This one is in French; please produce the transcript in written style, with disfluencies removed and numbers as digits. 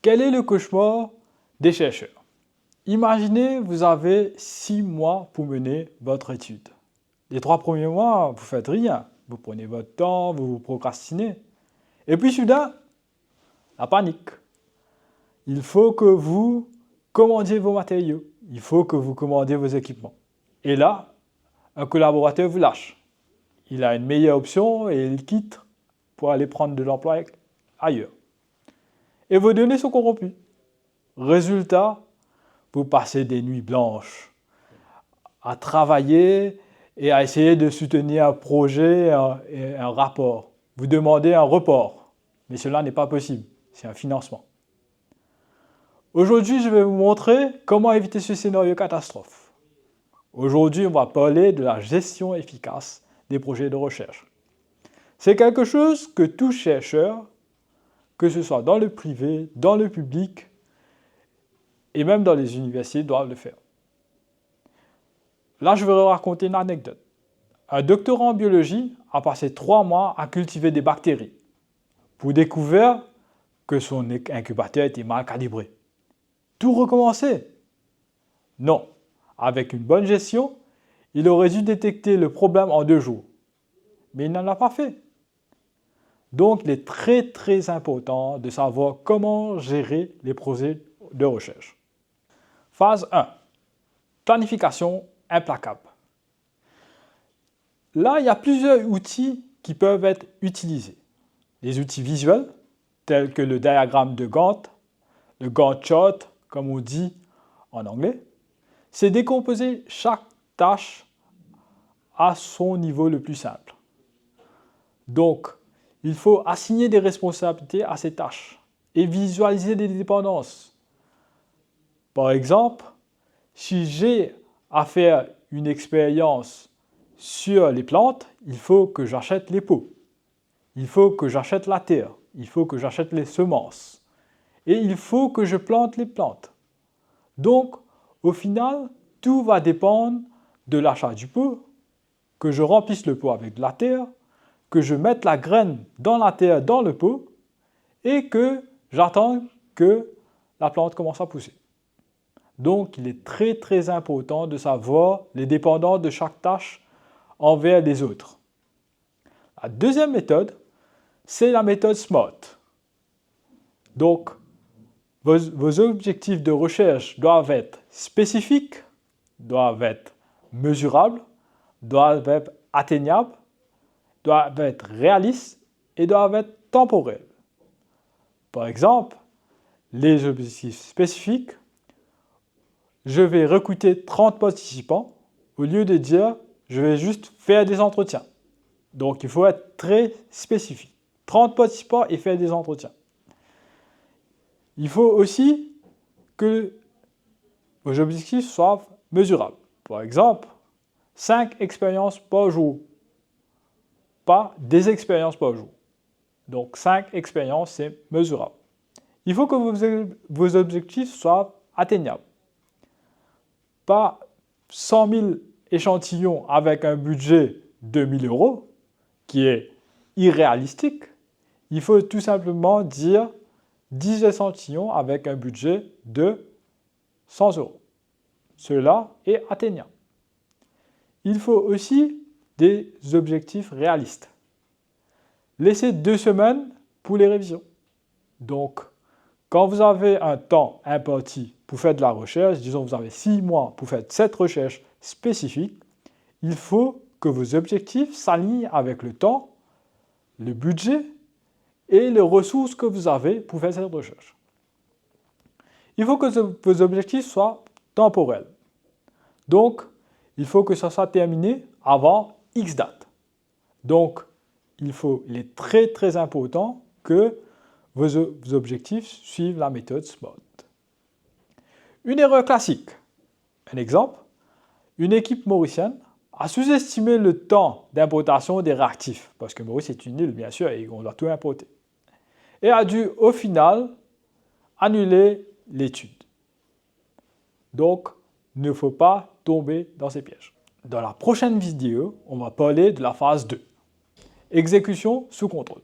Quel est le cauchemar des chercheurs? Imaginez, vous avez 6 mois pour mener votre étude. Les 3 premiers mois, vous ne faites rien. Vous prenez votre temps, vous procrastinez. Et puis soudain, la panique. Il faut que vous commandiez vos matériaux. Il faut que vous commandiez vos équipements. Et là, un collaborateur vous lâche. Il a une meilleure option et il quitte pour aller prendre de l'emploi ailleurs. Et vos données sont corrompues. Résultat, vous passez des nuits blanches à travailler et à essayer de soutenir un projet et un rapport. Vous demandez un report, mais cela n'est pas possible, c'est un financement. Aujourd'hui, je vais vous montrer comment éviter ce scénario catastrophe. Aujourd'hui, on va parler de la gestion efficace des projets de recherche. C'est quelque chose que tout chercheur, que ce soit dans le privé, dans le public et même dans les universités, doivent le faire. Là, je vais vous raconter une anecdote. Un doctorant en biologie a passé 3 mois à cultiver des bactéries pour découvrir que son incubateur était mal calibré. Tout recommencer? Non. Avec une bonne gestion, il aurait dû détecter le problème en 2 jours. Mais il n'en a pas fait. Donc, il est très important de savoir comment gérer les projets de recherche. Phase 1. Planification implacable. Là, il y a plusieurs outils qui peuvent être utilisés. Les outils visuels, tels que le diagramme de Gantt, le Gantt chart, comme on dit en anglais, c'est décomposer chaque tâche à son niveau le plus simple. Donc, il faut assigner des responsabilités à ces tâches et visualiser des dépendances. Par exemple, si j'ai à faire une expérience sur les plantes, il faut que j'achète les pots, il faut que j'achète la terre, il faut que j'achète les semences et il faut que je plante les plantes. Donc, au final, tout va dépendre de l'achat du pot, que je remplisse le pot avec de la terre, que je mette la graine dans la terre, dans le pot, et que j'attends que la plante commence à pousser. Donc, il est très important de savoir les dépendances de chaque tâche envers les autres. La deuxième méthode, c'est la méthode SMART. Donc, vos objectifs de recherche doivent être spécifiques, doivent être mesurables, doivent être atteignables, doivent être réalistes et doivent être temporels. Par exemple, les objectifs spécifiques, je vais recruter 30 participants au lieu de dire je vais juste faire des entretiens. Donc, il faut être très spécifique. 30 participants et faire des entretiens. Il faut aussi que vos objectifs soient mesurables. Par exemple, 5 expériences par jour, pas des expériences par jour. Donc, 5 expériences, c'est mesurable. Il faut que vos objectifs soient atteignables. Pas 100 000 échantillons avec un budget de 1 000 €, qui est irréalistique. Il faut tout simplement dire 10 échantillons avec un budget de 100 €. Cela est atteignable. Il faut aussi des objectifs réalistes. Laissez 2 semaines pour les révisions. Donc, quand vous avez un temps imparti pour faire de la recherche, disons que vous avez 6 mois pour faire cette recherche spécifique, il faut que vos objectifs s'alignent avec le temps, le budget et les ressources que vous avez pour faire cette recherche. Il faut que vos objectifs soient temporels. Donc, il faut que ça soit terminé avant X date. Donc, il est très important que vos objectifs suivent la méthode SMART. Une erreur classique. Un exemple, une équipe mauricienne a sous-estimé le temps d'importation des réactifs, parce que Maurice est une île, bien sûr, et on doit tout importer, et a dû, au final, annuler l'étude. Donc, il ne faut pas tomber dans ces pièges. Dans la prochaine vidéo, on va parler de la phase 2. Exécution sous contrôle.